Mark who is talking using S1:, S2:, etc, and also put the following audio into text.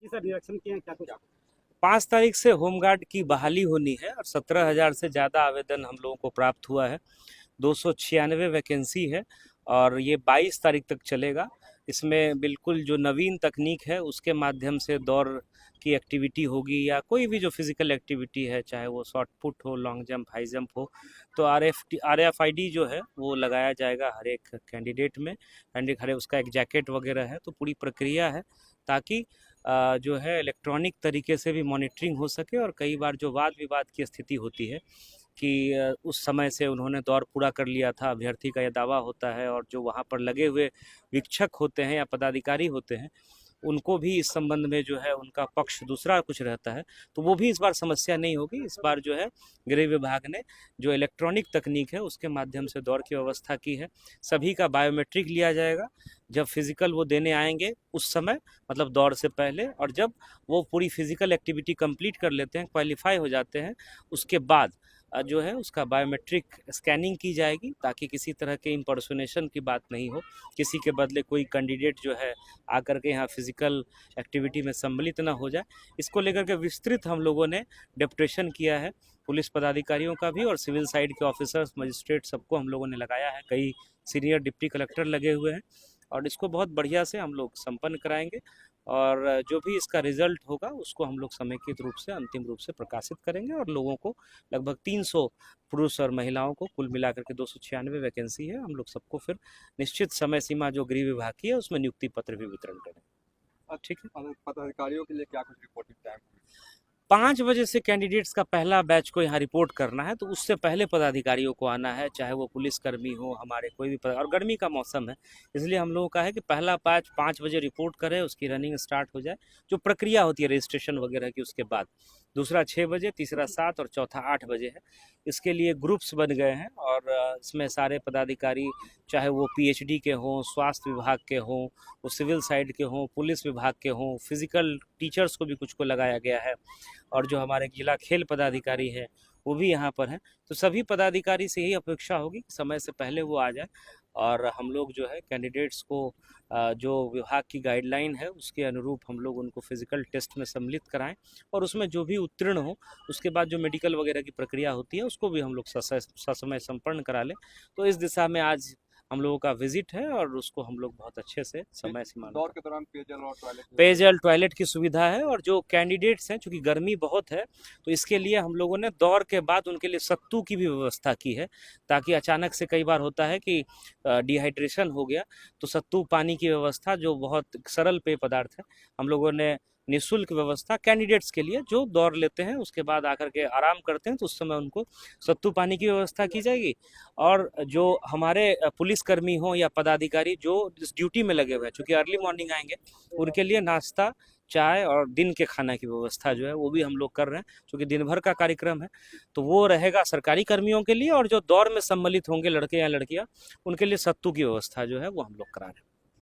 S1: Sir reaction किए हैं क्या कुछ?
S2: 5 तारीख से होमगार्ड की बहाली होनी है और 17,000 से ज़्यादा आवेदन हम लोगों को प्राप्त हुआ है। 296 वैकेंसी है और ये 22 तारीख तक चलेगा। इसमें बिल्कुल जो नवीन तकनीक है उसके माध्यम से दौड़ की एक्टिविटी होगी या कोई भी जो फिजिकल एक्टिविटी है, चाहे वो शॉर्ट पुट हो, लॉन्ग जंप, हाई जंप हो, तो RFID जो है वो लगाया जाएगा हर एक कैंडिडेट में। एंड एक हर उसका एक जैकेट वगैरह है, तो पूरी प्रक्रिया है ताकि जो है इलेक्ट्रॉनिक तरीके से भी मॉनिटरिंग हो सके। और कई बार जो वाद विवाद की स्थिति होती है कि उस समय से उन्होंने दौर पूरा कर लिया था, अभ्यर्थी का यह दावा होता है, और जो वहाँ पर लगे हुए वीक्षक होते हैं या पदाधिकारी होते हैं उनको भी इस संबंध में जो है उनका पक्ष दूसरा कुछ रहता है, तो वो भी इस बार समस्या नहीं होगी। इस बार जो है गृह विभाग ने जो इलेक्ट्रॉनिक तकनीक है उसके माध्यम से दौड़ की व्यवस्था की है। सभी का बायोमेट्रिक लिया जाएगा जब फिजिकल वो देने आएंगे उस समय, मतलब दौड़ से पहले, और जब वो पूरी फिजिकल एक्टिविटी कंप्लीट कर लेते हैं, क्वालिफाई हो जाते हैं, उसके बाद जो है उसका बायोमेट्रिक स्कैनिंग की जाएगी ताकि किसी तरह के इम्पर्सोनेशन की बात नहीं हो, किसी के बदले कोई कैंडिडेट जो है आकर के यहाँ फिजिकल एक्टिविटी में सम्मिलित ना हो जाए। इसको लेकर के विस्तृत हम लोगों ने डेपुटेशन किया है, पुलिस पदाधिकारियों का भी और सिविल साइड के ऑफिसर्स, मजिस्ट्रेट, सबको हम लोगों ने लगाया है। कई सीनियर डिप्टी कलेक्टर लगे हुए हैं और इसको बहुत बढ़िया से हम लोग संपन्न कराएंगे और जो भी इसका रिजल्ट होगा उसको हम लोग समेकित रूप से अंतिम रूप से प्रकाशित करेंगे। और लोगों को लगभग 300 पुरुष और महिलाओं को कुल मिलाकर के 296 वैकेंसी है, हम लोग सबको फिर निश्चित समय सीमा जो गृह विभाग की है उसमें नियुक्ति पत्र भी वितरण करेंगे। ठीक है।
S1: पदाधिकारियों के लिए क्या कुछ रिपोर्टिंग टाइम?
S2: 5 बजे से कैंडिडेट्स का पहला बैच को यहाँ रिपोर्ट करना है, तो उससे पहले पदाधिकारियों को आना है, चाहे वो पुलिसकर्मी हो, हमारे कोई भी और गर्मी का मौसम है इसलिए हम लोगों का है कि पहला बैच 5 बजे रिपोर्ट करे, उसकी रनिंग स्टार्ट हो जाए, जो प्रक्रिया होती है रजिस्ट्रेशन वगैरह की, उसके बाद दूसरा 6 बजे, तीसरा 7 और चौथा 8 बजे है। इसके लिए ग्रुप्स बन गए हैं और इसमें सारे पदाधिकारी, चाहे वो PhD के हों, स्वास्थ्य विभाग के हों, वो सिविल साइड के हों, पुलिस विभाग के हों, फिजिकल टीचर्स को भी कुछ को लगाया गया है, और जो हमारे जिला खेल पदाधिकारी है वो भी यहाँ पर हैं। तो सभी पदाधिकारी से यही अपेक्षा होगी कि समय से पहले वो आ जाए और हम लोग जो है कैंडिडेट्स को जो विभाग की गाइडलाइन है उसके अनुरूप हम लोग उनको फिजिकल टेस्ट में सम्मिलित कराएं और उसमें जो भी उत्तीर्ण हो उसके बाद जो मेडिकल वगैरह की प्रक्रिया होती है उसको भी हम लोग ससमय संपन्न करा लें। तो इस दिशा में आज हम लोगों का विजिट है और उसको हम लोग बहुत अच्छे से समय सीमा
S1: दौड़ के दौरान
S2: पेयजल टॉयलेट की सुविधा है। और जो कैंडिडेट्स हैं, चूंकि गर्मी बहुत है, तो इसके लिए हम लोगों ने दौड़ के बाद उनके लिए सत्तू की भी व्यवस्था की है, ताकि अचानक से कई बार होता है कि डिहाइड्रेशन हो गया, तो सत्तू पानी की व्यवस्था जो बहुत सरल पेय पदार्थ है, हम लोगों ने निःशुल्क व्यवस्था कैंडिडेट्स के लिए जो दौड़ लेते हैं उसके बाद आकर के आराम करते हैं, तो उस समय उनको सत्तू पानी की व्यवस्था की जाएगी। और जो हमारे पुलिसकर्मी हों या पदाधिकारी जो इस ड्यूटी में लगे हुए हैं, चूँकि अर्ली मॉर्निंग आएंगे, उनके लिए नाश्ता, चाय और दिन के खाना की व्यवस्था जो है वो भी हम लोग कर रहे हैं, क्योंकि दिन भर का कार्यक्रम है, तो वो रहेगा सरकारी कर्मियों के लिए। और जो दौड़ में सम्मिलित होंगे लड़के या लड़कियां, उनके लिए सत्तू की व्यवस्था जो है वो हम लोग करा रहे हैं।